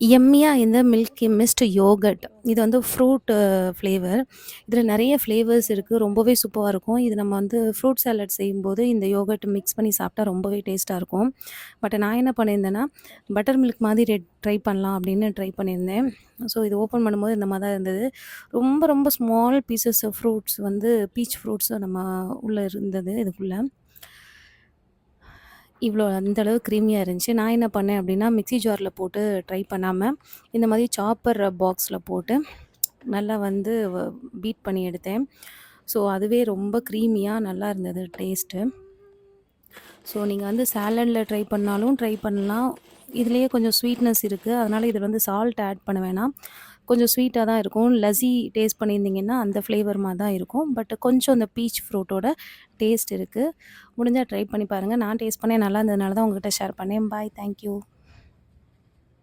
எம்மியா இந்த milky mist yoghurt. இது வந்து ஃப்ரூட் ஃப்ளேவர். இதில நெறைய ஃப்ளேவர்ஸ் இருக்கு. ரொம்பவே சூப்பரா இருக்கும். இது நம்ம வந்து ஃப்ரூட் சாலட் செய்யும்போது இந்த யோகர்ட் மிக்ஸ் பண்ணி சாப்பிட்டா ரொம்பவே டேஸ்ட்டா இருக்கும். பட் நான் என்ன பண்ணியிருந்தேன்னா, பட்டர் மில்க் மாதிரி ட்ரை பண்ணலாம் அப்படின்னு ட்ரை பண்ணியிருந்தேன். ஸோ இது ஓப்பன் பண்ணும்போது இந்த மாரி தான் இருந்தது. ரொம்ப ரொம்ப ஸ்மால் பீசஸ் ஃப்ரூட்ஸ் வந்து பீச் ஃப்ரூட்ஸ் நம்ம உள்ள இருந்தது இதுக்குள்ள. இவ்வளோ அந்த அளவு க்ரீமியா இருந்துச்சு. நான் என்ன பண்ணேன் அப்படின்னா, மிக்ஸி ஜார்ல போட்டு ட்ரை பண்ணாம, இந்த மாரி சாப்பர் பாக்ஸ்ல போட்டு நல்லா வந்து பீட் பண்ணி எடுத்தேன். ஸோ அதுவே ரொம்ப க்ரீமியா நல்லா இருந்தது டேஸ்ட்டு. ஸோ நீங்க வந்து சாலட்ல ட்ரை பண்ணாலும் ட்ரை பண்ணலாம். இதுலயே கொஞ்சம் ஸ்வீட்னஸ் இருக்கு. அதனால இதில வந்து சால்ட் ஆட் பண்ண வேணாம். கொஞ்சம் ஸ்வீட்டா தான் இருக்கும். லஸ்ஸி டேஸ்ட் பண்ணியிருந்தீங்கன்னா, அந்த ஃப்ளேவர் மாரி தான் இருக்கும். பட் கொஞ்சம் அந்த பீச் ஃப்ரூட்டோட டேஸ்ட் இருக்கு. முடிஞ்சா ட்ரை பண்ணி பாருங்க. நான் டேஸ்ட் பண்ணேன் நல்லா இருந்ததுனால தான் உங்ககிட்ட ஷேர் பண்ணேன். பாய். Thank you.